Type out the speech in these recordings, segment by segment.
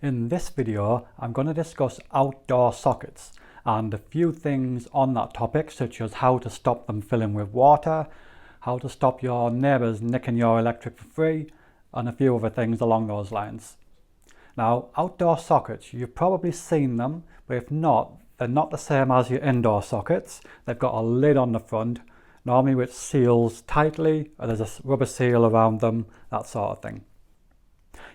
In this video, I'm going to discuss outdoor sockets and a few things on that topic, such as how to stop them filling with water, how to stop your neighbours nicking your electric for free, and a few other things along those lines. Now, outdoor sockets, you've probably seen them, but if not, they're not the same as your indoor sockets. They've got a lid on the front, normally which seals tightly, or there's a rubber seal around them, that sort of thing.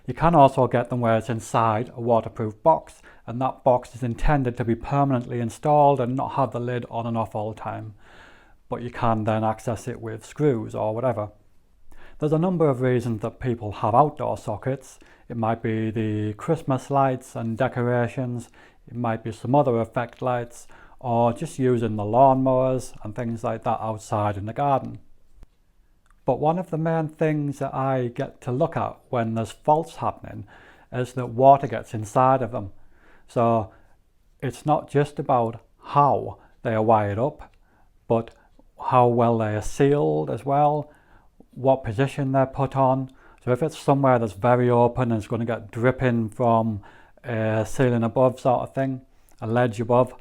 You can also get them where it's inside a waterproof box, and that box is intended to be permanently installed and not have the lid on and off all the time. But you can then access it with screws or whatever. There's a number of reasons that people have outdoor sockets. It might be the Christmas lights and decorations, it might be some other effect lights, or just using the lawnmowers and things like that outside in the garden. But one of the main things that I get to look at when there's faults happening is that water gets inside of them. So it's not just about how they are wired up, but how well they are sealed as well, what position they're put on. So if it's somewhere that's very open and it's going to get dripping from a ceiling above sort of thing, a ledge above,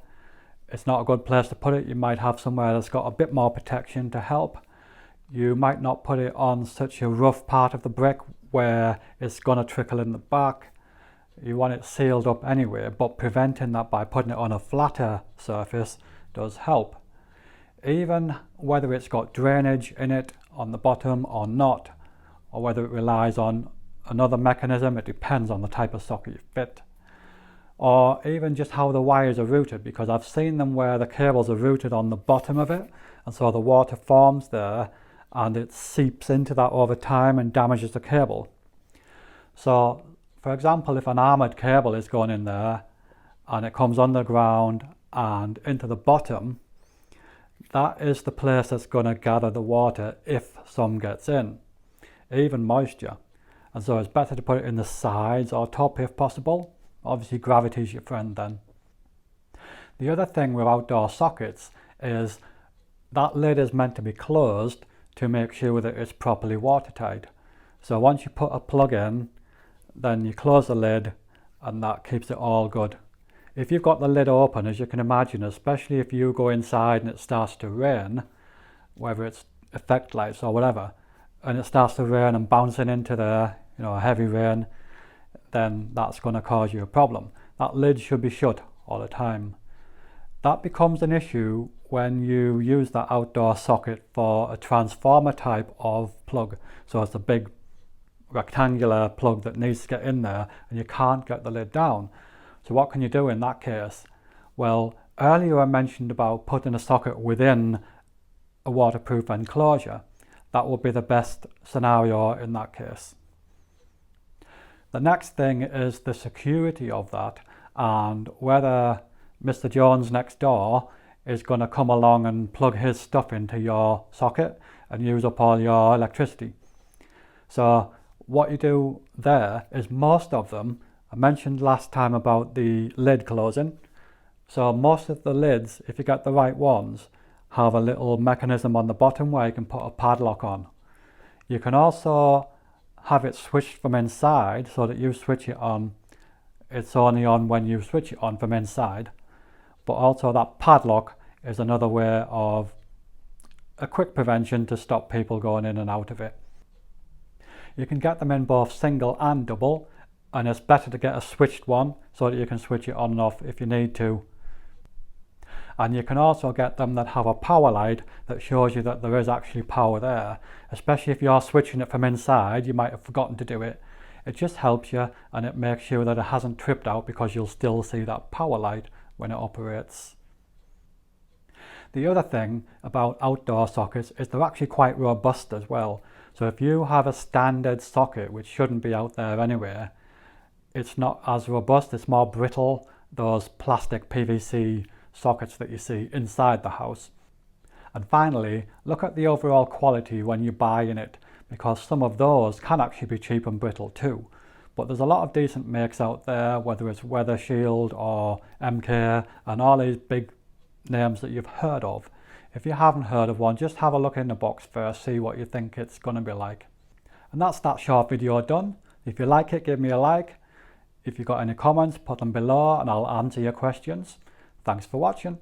it's not a good place to put it. You might have somewhere that's got a bit more protection to help. You might not put it on such a rough part of the brick where it's going to trickle in the back. You want it sealed up anyway, but preventing that by putting it on a flatter surface does help. Even whether it's got drainage in it on the bottom or not, or whether it relies on another mechanism, it depends on the type of socket you fit. Or even just how the wires are routed, because I've seen them where the cables are routed on the bottom of it, and so the water forms there and it seeps into that over time and damages the cable. So, for example, if an armoured cable is going in there and it comes underground and into the bottom, that is the place that's going to gather the water if some gets in, even moisture. And so it's better to put it in the sides or top if possible. Obviously gravity's your friend then. The other thing with outdoor sockets is that lid is meant to be closed to make sure that it's properly watertight. So once you put a plug in, then you close the lid and that keeps it all good. If you've got the lid open, as you can imagine, especially if you go inside and it starts to rain, whether it's effect lights or whatever, and it starts to rain and bouncing into there, heavy rain, then that's going to cause you a problem. That lid should be shut all the time. That becomes an issue when you use that outdoor socket for a transformer type of plug. So it's a big rectangular plug that needs to get in there and you can't get the lid down. So what can you do in that case? Well, earlier I mentioned about putting a socket within a waterproof enclosure. That would be the best scenario in that case. The next thing is the security of that and whether Mr. Jones next door is going to come along and plug his stuff into your socket and use up all your electricity. So what you do there is most of them, I mentioned last time about the lid closing. So most of the lids, if you get the right ones, have a little mechanism on the bottom where you can put a padlock on. You can also have it switched from inside so that you switch it on. It's only on when you switch it on from inside. But also that padlock is another way of a quick prevention to stop people going in and out of it. You can get them in both single and double, and it's better to get a switched one so that you can switch it on and off if you need to. And you can also get them that have a power light that shows you that there is actually power there, especially if you're switching it from inside. You might have forgotten to do it. It just helps you and it makes sure that it hasn't tripped out because you'll still see that power light when it operates. The other thing about outdoor sockets is they're actually quite robust as well. So if you have a standard socket, which shouldn't be out there anyway, it's not as robust, it's more brittle, those plastic PVC sockets that you see inside the house. And finally, look at the overall quality when you're buying it, because some of those can actually be cheap and brittle too. But there's a lot of decent makes out there, whether it's Weather Shield or MK and all these big names that you've heard of. If you haven't heard of one, just have a look in the box first, see what you think it's going to be like. And that's that short video done. If you like it, give me a like. If you've got any comments, put them below and I'll answer your questions. Thanks for watching.